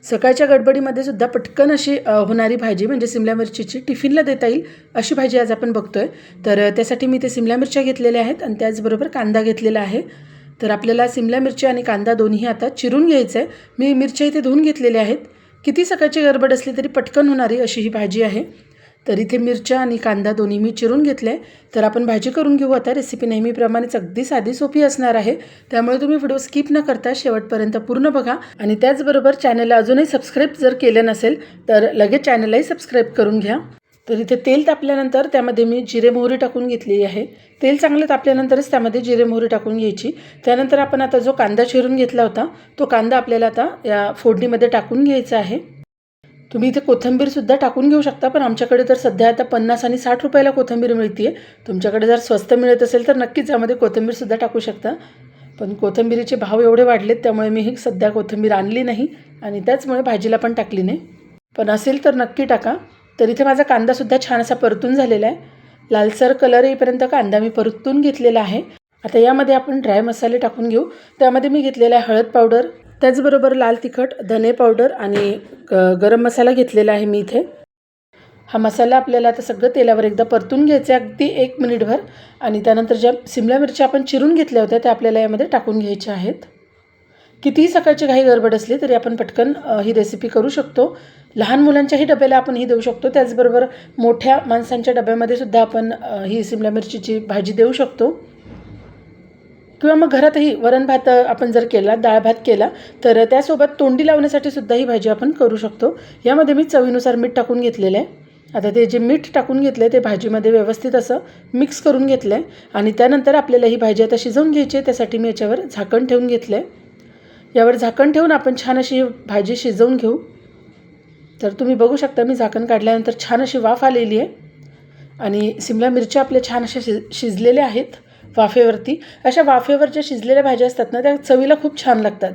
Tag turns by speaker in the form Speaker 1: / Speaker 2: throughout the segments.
Speaker 1: सकाळच्या गडबडीमध्ये सुद्धा पटकन अशी होणारी भाजी म्हणजे सिमला मिरचीची टिफिनला देता येईल अशी भाजी आज आपण बघतोय। तर त्यासाठी मी ते सिमला मिरच्या घेतलेल्या आहेत आणि त्याचबरोबर कांदा घेतलेला आहे। तर आपल्याला सिमला मिरची आणि कांदा दोन्ही आता चिरून घ्यायचं आहे। मी मिरच्या इथे धुवून घेतलेल्या आहेत। किती सकाळची गडबड असली तरी पटकन होणारी अशी ही भाजी आहे। तर इथे मिरच्या आणि कांदा दोन्ही मी चिरून घेतले। तर आपण भाजी करून घेऊ आता। रेसिपी नेहमीप्रमाणेच अगदी साधी सोपी असणार आहे, त्यामुळे तुम्ही व्हिडिओ स्किप न करता शेवटपर्यंत पूर्ण बघा। आणि त्याचबरोबर चॅनलला अजूनही सबस्क्राईब जर केलं नसेल तर लगेच चॅनललाही सबस्क्राईब करून घ्या। तर इथे तेल तापल्यानंतर त्यामध्ये मी जिरे मोहरी टाकून घेतलेली आहे। तेल चांगलं तापल्यानंतरच त्यामध्ये जिरे मोहरी टाकून घ्यायची। त्यानंतर आपण आता जो कांदा चिरून घेतला होता तो कांदा आपल्याला आता या फोडणीमध्ये टाकून घ्यायचा आहे। तुम्ही इथे कोथिंबीर सुद्धा टाकून घेऊ शकता, पण आमच्याकडे तर सध्या आता 50 आणि 60 रुपयाला कोथिंबीर मिळते। तुमच्याकडे जर स्वस्त मिळत असेल तर नक्कीच यामध्ये कोथिंबीर सुद्धा टाकू शकता, पण कोथिंबीरीचे भाव एवढे वाढलेत त्यामुळे मी ही सध्या कोथिंबीर आणली नाही आणि त्याचमुळे भाजीला पण टाकली नाही, पण असेल तर नक्की टाका। तर इथे माझा कांदा सुद्धा छान असा परतून झालेला आहे। लालसर कलर येईपर्यंत कांदा मी परतून घेतलेला आहे। आता यामध्ये आपण ड्राय मसाले टाकून घेऊ। त्यामध्ये मी घेतलेला आहे हळद पावडर, त्याचबरोबर लाल तिखट, धने पावडर आणि गरम मसाला घेतलेला आहे मी इथे। हा मसाला आपल्याला आता सगळं तेलावर एकदा परतून घ्यायचं आहे अगदी 1 मिनिटभर। आणि त्यानंतर ज्या सिमला मिरच्या आपण चिरून घेतल्या होत्या त्या आपल्याला यामध्ये टाकून घ्यायच्या आहेत। कितीही सकाळची घाई गडबड असली तरी आपण पटकन ही रेसिपी करू शकतो। लहान मुलांच्याही डब्याला आपण ही देऊ शकतो, त्याचबरोबर मोठ्या माणसांच्या डब्यामध्ये सुद्धा आपण ही सिमला मिरचीची भाजी देऊ शकतो, किंवा मग घरातही वरण भात आपण जर केला, डाळ भात केला तर त्यासोबत तोंडी लावण्यासाठी सुद्धा ही भाजी आपण करू शकतो। यामध्ये मी चवीनुसार मीठ टाकून घेतलेलं आहे। आता ते जे मीठ टाकून घेतलं आहे ते भाजीमध्ये व्यवस्थित असं मिक्स करून घेतलं आहे आणि त्यानंतर आपल्याला ही भाजी आता शिजवून घ्यायची आहे। त्यासाठी मी याच्यावर झाकण ठेवून घेतलं आहे। यावर झाकण ठेवून आपण छान अशी भाजी शिजवून घेऊ। तर तुम्ही बघू शकता मी झाकण काढल्यानंतर छान अशी वाफ आलेली आहे आणि सिमला मिरच्या आपल्या छान अशा शिजलेल्या आहेत वाफेवरती। अशा वाफेवर ज्या शिजलेल्या भाज्या असतात ना त्या चवीला खूप छान लागतात।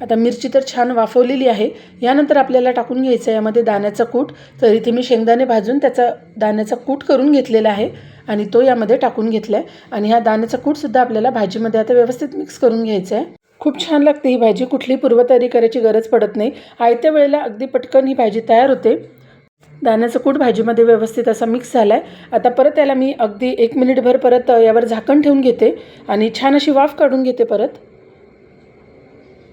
Speaker 1: आता मिरची तर छान वाफवलेली आहे। यानंतर आपल्याला टाकून घ्यायचं आहे यामध्ये दाण्याचा कूट। तर इथे मी शेंगदाणे भाजून त्याचा दाण्याचा कूट करून घेतलेला आहे आणि तो यामध्ये टाकून घेतला आहे। आणि हा दाण्याचा कूटसुद्धा आपल्याला भाजीमध्ये आता व्यवस्थित मिक्स करून घ्यायचं आहे। खूप छान लागते ही भाजी, कुठलीही पूर्वतयारी करायची गरज पडत नाही। आयत्या वेळेला अगदी पटकन ही भाजी तयार होते। दाण्याचा कूट भाजीमध्ये व्यवस्थित असा मिक्स झाला आहे। आता परत याला मी अगदी 1 मिनिटभर परत यावर झाकण ठेवून घेते आणि छान अशी वाफ काढून घेते परत।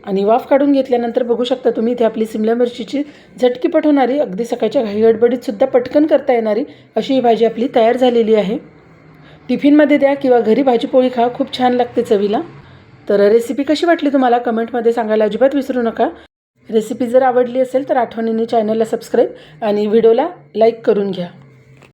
Speaker 1: आणि वाफ काढून घेतल्यानंतर बघू शकता तुम्ही इथे आपली सिमला मिरचीची झटकीपट होणारी, अगदी सकाळच्या घाईगडबडीत सुद्धा पटकन करता येणारी अशी ही भाजी आपली तयार झालेली आहे। टिफिनमध्ये द्या किंवा घरी भाजीपोळी खा, खूप छान लागते चवीला। तर रेसिपी कशी वाटली तुम्हाला कमेंटमध्ये सांगायला अजिबात विसरू नका। रेसिपी जर आवडली असेल तर आठवणीने चॅनलला सबस्क्राईब आणि व्हिडिओला लाईक करून घ्या।